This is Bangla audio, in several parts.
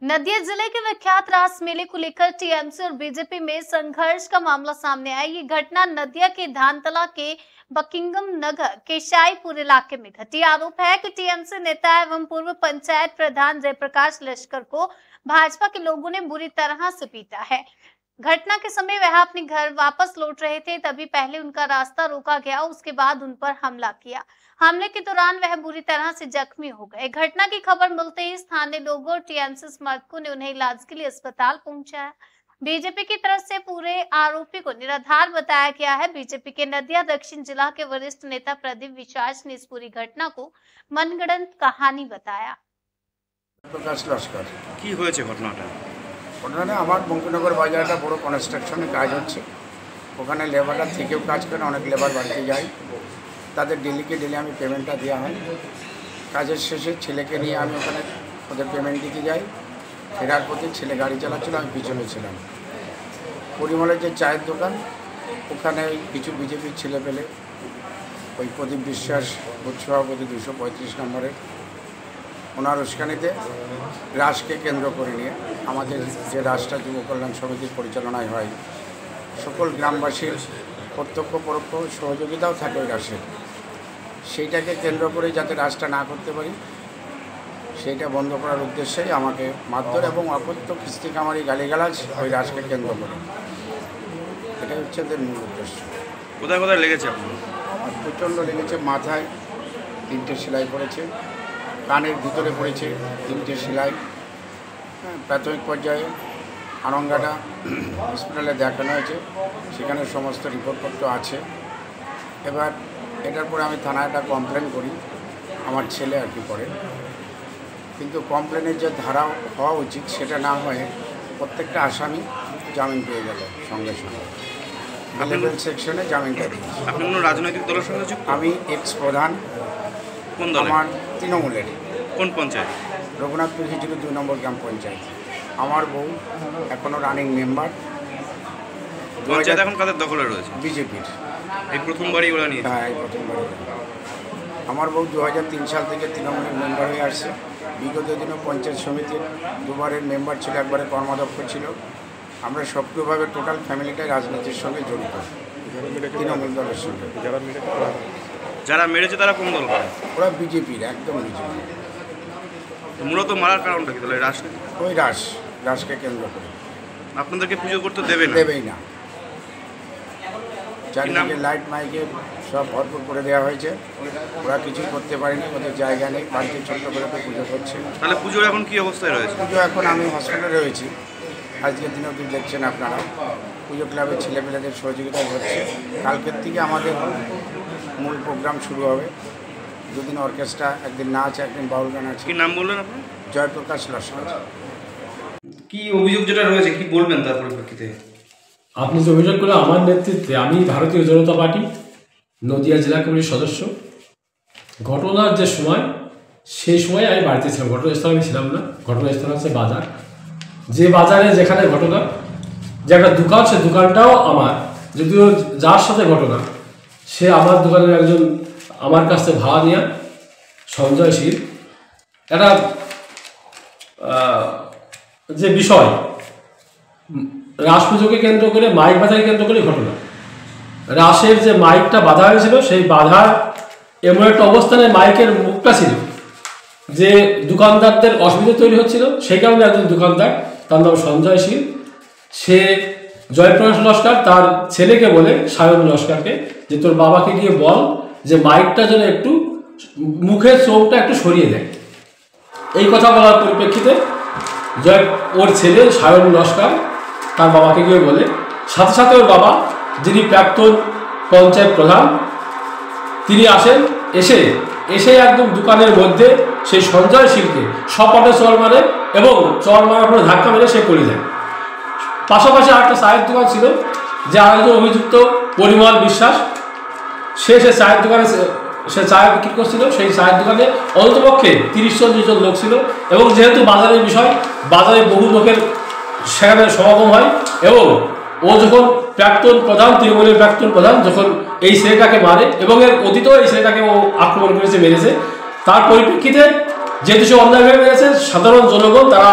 नदिया जिले के विख्यात रास मेले को लेकर टीएमसी और बीजेपी में संघर्ष का मामला सामने आया। ये घटना नदिया के धानतला के बकिंगम नगर के शाहीपुर इलाके में घटी। आरोप है कि टीएमसी नेता एवं पूर्व पंचायत प्रधान जयप्रकाश लश्कर को भाजपा के लोगों ने बुरी तरह से पीटा है। घटना के समय वह अपने घर वापस लौट रहे थे, तभी पहले उनका रास्ता रोका गया, उसके बाद उन पर हमला किया। हमले के दौरान वह बुरी तरह से जख्मी हो गए। घटना की खबर मिलते ही स्थानीय लोगों और टीएमसी समर्थकों ने उन्हें इलाज के लिए अस्पताल पहुंचाया। बीजेपी की तरफ से पूरे आरोपी को निराधार बताया गया है। बीजेपी के नदिया दक्षिण जिला के वरिष्ठ नेता प्रदीप विश्वास ने इस पूरी घटना को मनगढ़ंत कहानी बताया। प्रकाश लश्कर কি হয়েছে ঘটনাটা? ঘটনাটা আমার বঙ্কিমনগর বাজারে একটা বড় কনস্ট্রাকশনে কাজ হচ্ছে। ওখানে লেবাররা থেকেও কাজ করে, অনেক লেবার বাড়িতে যায়, তাদের ডেলি আমি পেমেন্টটা দেওয়া হয়। কাজের শেষে ছেলেকে নিয়ে আমি ওখানে ওদের পেমেন্ট দিতে যাই। ফেরার পথে ছেলে গাড়ি চালাচ্ছিল, আমি পিছনে ছিলাম। পরিমলের যে চায়ের দোকান, ওখানে কিছু বিজেপির ছেলে পেলে ওই প্রদীপ বিশ্বাস বুথ সভাপতি 235 নম্বরের ওনার উস্কানিতে রাসকে কেন্দ্র করে নিয়ে আমাদের যে রাসটা যুব কল্যাণ সমিতির পরিচালনায় হয়, সকল গ্রামবাসীর প্রত্যক্ষ পরোক্ষ সহযোগিতাও থাকে ওই রাসে। সেইটাকে কেন্দ্র করে যাতে রাসটা না করতে পারি, সেইটা বন্ধ করার উদ্দেশ্যেই আমাকে মারধর এবং অকথ্য কিস্তিকামারি গালিগালাজ ওই রাসকে কেন্দ্র করে। এটাই হচ্ছে এদের মূল উদ্দেশ্য। কোথায় কোথায় লেগেছে আপনার? আমার প্রচণ্ড লেগেছে, মাথায় 3টে সেলাই পড়েছে, কানের ভিতরে পড়েছে 3টে সেলাই। প্রাথমিক পর্যায়ে আনঙ্গাটা হসপিটালে দেখানো হয়েছে, সেখানে সমস্ত রিপোর্টপত্র আছে। এবার এটার পরে আমি থানায় একটা কমপ্লেন করি, আমার ছেলে আর কি করে। কিন্তু কমপ্লেনের যে ধারা হওয়া উচিত সেটা না হয়ে প্রত্যেকটা আসামি জামিন পেয়ে গেল সঙ্গে সঙ্গে। লেভেল সেকশনে জামিনটা দিয়েছি। আপনি কোনো রাজনৈতিক দলের সঙ্গে যুক্ত? আমি এক্স প্রধান। কোন দল? আমার তৃণমূলের। কোন পঞ্চায়েত? রঘুনাথপুর খিচুড়ি 2 নম্বর গ্রাম পঞ্চায়েত। আমার বউ এখনও রানিং মেম্বার। পঞ্চায়েত এখন কাদের দখলে রয়েছে? বিজেপির। এই প্রথমবারই ওরা নিয়ে? হ্যাঁ, এই প্রথমবার। আমার বউ 2003 সাল থেকে তৃণমূলের মেম্বার হয়ে আসছে। বিগত দিনও পঞ্চায়েত সমিতির 2বারের মেম্বার ছিল, একবারে কর্মাধ্যক্ষ ছিল। আমরা সক্রিয়ভাবে টোটাল ফ্যামিলিটাই রাজনীতির সঙ্গে জড়িত, তৃণমূল দলের সঙ্গে। যারা মেরেছে তারা কোন দল করে? ওরা বিজেপির, একদম বিজেপি। মূলত মারার কারণটা কি? তাহলে রাজনীতি? ওই রাসকে কেন্দ্র করে। আপনাদেরকে পুজো করতে দেবে না? দেবেই না। চারদিকে লাইট মাইকে সব ভরপুর করে দেওয়া হয়েছে, ওরা কিছুই করতে পারেনি, ওদের জায়গা নেই, বাড়িতে ছোট্ট করে তো পুজো করছে। তাহলে পুজোর এখন কি অবস্থায় রয়েছে? পুজো এখন আমি হসপিটালে রয়েছি, আজকের দিনেও কি দেখছেন আপনারা, পুজো ক্লাবের ছেলেমেয়েদের সহযোগিতায় হচ্ছে। কালকের থেকে আমাদের মূল প্রোগ্রাম শুরু হবে। দুদিন অর্কেস্ট্রা, একদিন নাচ, একদিন বাউল গান আছে। কি নাম বললেন আপনি? জয়প্রকাশ লস্কর। কি অভিযোগ যেটা রয়েছে কি বলবেন তার পরিপ্রেক্ষিতে? আপনি যে অভিযোগ করলেন, আমার নেতৃত্বে আমি ভারতীয় জনতা পার্টি নদিয়া জেলা কমিটির সদস্য। ঘটনার যে সময়, সেই সময় আমি বাড়িতে ছিলাম, ঘটনাস্থলে আমি ছিলাম না। ঘটনাস্থল হচ্ছে বাজার। যে বাজারে যেখানে ঘটনা, যে একটা দোকান, সে দোকানটাও আমার, যদিও যার সাথে ঘটনা সে আমার দোকানের একজন, আমার কাছ থেকে ভাড়া নেওয়া সঞ্জয় শীল। একটা যে বিষয়, রাস পুজোকে কেন্দ্র করে, মাইক বাজাকে কেন্দ্র করে ঘটনা। রাসের যে মাইকটা বাঁধা হয়েছিল, সেই বাঁধার এমন একটা অবস্থানে মাইকের মুখটা ছিল যে দোকানদারদের অসুবিধা তৈরি হচ্ছিল। সেই কারণে একজন দোকানদার, তার নাম সঞ্জয় শীল, সে জয়প্রকাশ লস্কর তার ছেলেকে বলে, সায়ন লস্করকে, যে তোর বাবাকে গিয়ে বল যে মাইকটা যেন একটু মুখের চোখটা একটু সরিয়ে দেয়। এই কথা বলার পরিপ্রেক্ষিতে ওর ছেলে সায়ন লস্কর তার বাবাকে গিয়ে বলে, সাথে সাথে ওর বাবা, যিনি প্রাক্তন পঞ্চায়েত প্রধান, তিনি আসেন। এসে একদম দোকানের মধ্যে সেই সঞ্জয় শীলকে সপটে চর মারে এবং চর মারার পরে ধাক্কা মেরে সে পড়ে যায়। পাশাপাশি আরেকটা চায়ের দোকান ছিল, যে আরেকজন অভিযুক্ত পরিমল বিশ্বাস, সে চায়ের দোকানে সে চায় বিক্রি করছিল। সেই চায়ের দোকানে অন্ততপক্ষে 30-40 জন লোক ছিল, এবং যেহেতু বাজারের বিষয়, বাজারে বহু লোকের সেখানে সমাগম হয়। এবং ও যখন প্রাক্তন প্রধান, তৃণমূলের প্রাক্তন প্রধান, যখন এই ছেলেটাকে মারে, এবং এর অতীতেও এই ছেলেটাকে ও আক্রমণ করেছে, মেরেছে, তার পরিপ্রেক্ষিতে যেহেতু সে অন্যায়ভাবে মেরেছে, সাধারণ জনগণ তারা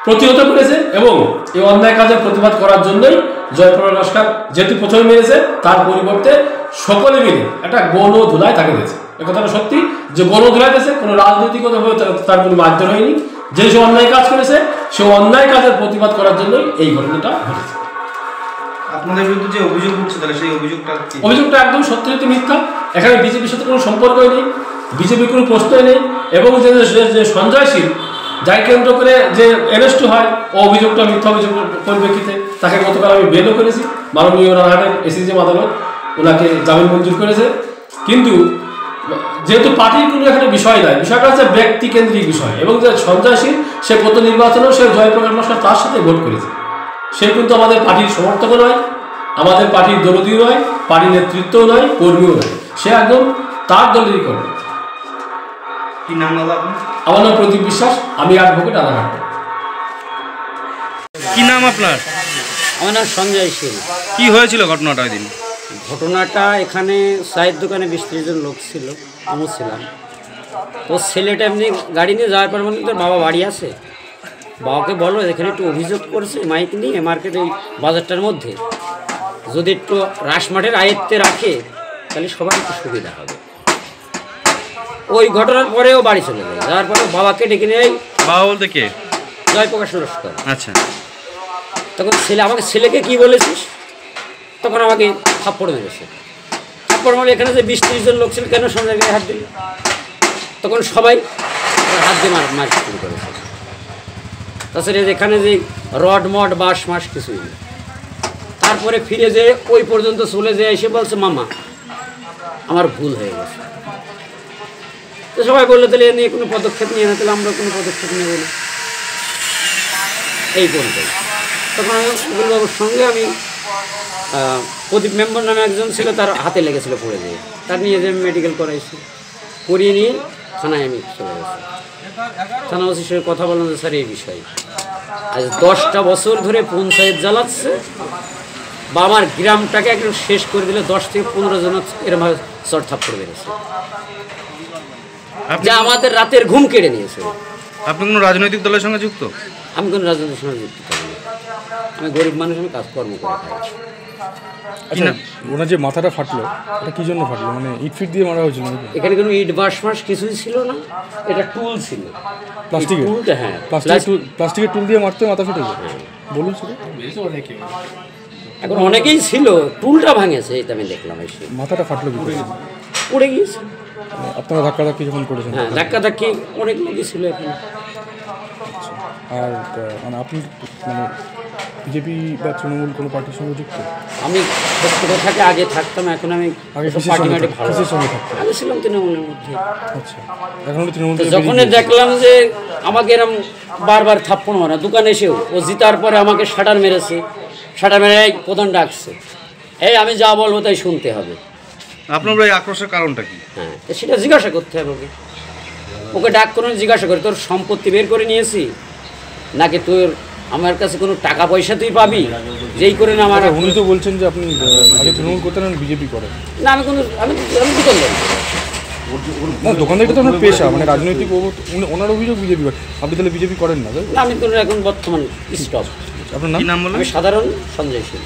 প্রতিহত করেছে এবং এই অন্যায় কাজের প্রতিবাদ করার জন্যই জয়প্রকাশ লস্কর যেহেতু প্রথমে মেরেছে তার পরিবর্তে সকলে মিলে একটা গণধুলায় তাকে দিয়েছে। এ কথাটা সত্যি যে গণধুলায় দিয়েছে, কোনো রাজনৈতিকভাবে তার কোনো মাধ্যম হয়নি। যে সে অন্যায় কাজ করেছে সে অন্যায় কাজের প্রতিবাদ করার জন্যই এই ঘটনাটা ঘটেছে। আপনাদের বিরুদ্ধে যে অভিযোগ উঠছে তাহলে সেই অভিযোগটা একদম সত্যি মিথ্যা। এখানে বিজেপির সাথে কোনো সম্পর্কই নেই, বিজেপির কোনো প্রশ্নই নেই এবং যে সঞ্জয় শীল যাই কেন্দ্র করে যে অ্যারেস্ট হয় ও অভিযোগটা মিথ্যা অভিযোগ পরিপ্রেক্ষিতে তাকে গতকাল আমি বেলও করেছি। মাননীয় রানাঘাটের এসিজিএম আদালত ওনাকে জামিন মঞ্জুর করেছে। কিন্তু যেহেতু পার্টির কোনো এখানে বিষয় নয়, বিষয়টা হচ্ছে ব্যক্তি কেন্দ্রিক বিষয় এবং যে সঞ্জয় শীল সে গত নির্বাচনেও সে জয়প্রকাশ লস্কর তার সাথে ভোট করেছে। সে কিন্তু আমাদের পার্টির সমর্থকও নয়, আমাদের পার্টির দলদীয় নয়, পার্টির নেতৃত্বও নয়, কর্মীও নয়, সে একদম তার দলেরই কর্মী। কি নাম দাদা আপনার? আমার নাম প্রদীপ বিশ্বাস, আমি অ্যাডভোকেট রানাঘাট। কি নাম আপনার? আমার নাম সঞ্জয় শীল। কি হয়েছিল ঘটনাটা ওই দিন? ঘটনাটা এখানে চায়ের দোকানে 20-30 জন লোক ছিল, আমিও ছিলাম। তো ছেলেটা এমনি গাড়ি নিয়ে যাওয়ার পর তোর বাবা বাড়ি আছে, বাবাকে বলো এখানে একটু অভিযোগ করছে মাইক নিয়ে মার্কেট এই বাজারটার মধ্যে যদি একটু রাসমাঠের আয়ত্তে রাখে তাহলে সবার একটু সুবিধা হবে। ওই ঘটনার পরেও বাড়ি চলে যায়, যাওয়ার পরে বাবাকে ডেকে নিয়ে বাবা বলতে কে? জয়প্রকাশ লস্কর। আচ্ছা, তখন আমাকে ছেলেকে কি বলেছিস, তখন আমাকে থাপ্পড় মেরেছে। থাপ্পড় মারলে এখানে যে 20-30 জন লোক ছিল কেন সঞ্জয় গায়ে হাত দিল, তখন সবাই হাত দিয়ে মার শুরু করেছে। তাছাড়া এখানে যে রড মড বাঁশ মাস কিছুই নেই। তারপরে ফিরে যে ওই পর্যন্ত চলে যায় এসে বলছে মামা আমার ভুল হয়ে গেছে। তো সবাই বললো তাহলে এ নিয়ে কোনো পদক্ষেপ নিয়ে না, তাহলে আমরা কোনো পদক্ষেপ নেব না, এই পর্যন্ত। তখন আমি উকিলবাবুর সঙ্গে আমি প্রদীপ মেম্বার নামে একজন ছিল, তার হাতে লেগেছিল পড়ে যেয়ে, তার নিয়ে যে মেডিকেল করাইছি, করিয়ে নিয়ে থানায় আমি চলে গেছি। থানা ওসির সঙ্গে কথা বললাম যে স্যার এই বিষয়ে আজ 10টা বছর ধরে পঞ্চায়েত জ্বালাচ্ছে বা আমার গ্রামটাকে একদম শেষ করে দিলে 10 থেকে 15 জন এরমভাবে চড় থাপ্পড় বেড়েছে, যা আমাদের রাতের ঘুম কেড়ে নিয়েছে। আপনি কোনো রাজনৈতিক দলের সঙ্গে যুক্ত? আমি কোনো রাজনীতির সঙ্গে যুক্ত করি না, আমি গরিব মানুষ, আমি কাজকর্ম করে খাই। আচ্ছা, ওনার যে মাথাটা ফাটলো এটা কি জন্য ফাটলো, মানে ইট ফিট দিয়ে মারা হয়েছিল নাকি? এখানে কোনো ইট বাঁশ মাস কিছুই ছিল না, এটা টুল ছিল, প্লাস্টিকের টুলটা। হ্যাঁ, প্লাস্টিকের টুল দিয়ে মারতে মাথা ফেটেছে বলুন সেটা? এখন অনেকেই ছিল, টুলটা ভাঙেছে, এটা আমি দেখলাম এসে। মাথাটা ফাটলো কি করে? পড়ে গিয়েছে। মানে আপনারা ধাক্কাধাক্কি যখন করেছেন? হ্যাঁ, ধাক্কি অনেক লোকই ছিল এখানে। আর মানে আপনি মানে বিজেপি বা তৃণমূল কোনো পার্টির সঙ্গে যুক্ত? আমি ছোট থেকে আগে থাকতাম, এখন আমি আগে কিসের পার্টি সঙ্গে মাটি ভালো কিসের সঙ্গে থাকতেন? আগে ছিলাম তৃণমূলের মধ্যে। আচ্ছা, এখন তৃণমূল তো থেকে যখন বেরিয়ে দেখলাম যে আমাকে এরম বারবার থাপ্পড় মারা, দোকানে এসেও ও জিতার পরে আমাকে শাটার মেরেছে, শাটার মেরে প্রধান ডাকছে, এই আমি যা বলবো তাই শুনতে হবে। আপনার এই আক্রোশের কারণটা কি? হ্যাঁ, তো সেটা জিজ্ঞাসা করতে হবে ওকে ডাক করে জিজ্ঞাসা করে তোর সম্পত্তি বের করে নিয়েছি নাকি তোর আমার কাছে কোনো টাকা পয়সা তুই পাবি যেই করে না আমার। উনি তো বলছেন যে আপনি আগে তৃণমূল করতেন, বিজেপি করেন না, আমি দোকানদার না, দোকানদারিটা তো আপনার পেশা, মানে রাজনৈতিক ওনার অভিযোগ বিজেপি করে, আপনি তাহলে বিজেপি করেন না? না, আমি তো এখন বর্তমান স্টপ। আপনার নাম? কি নাম বললেন? আমি সাধারণ সঞ্জয় শীল।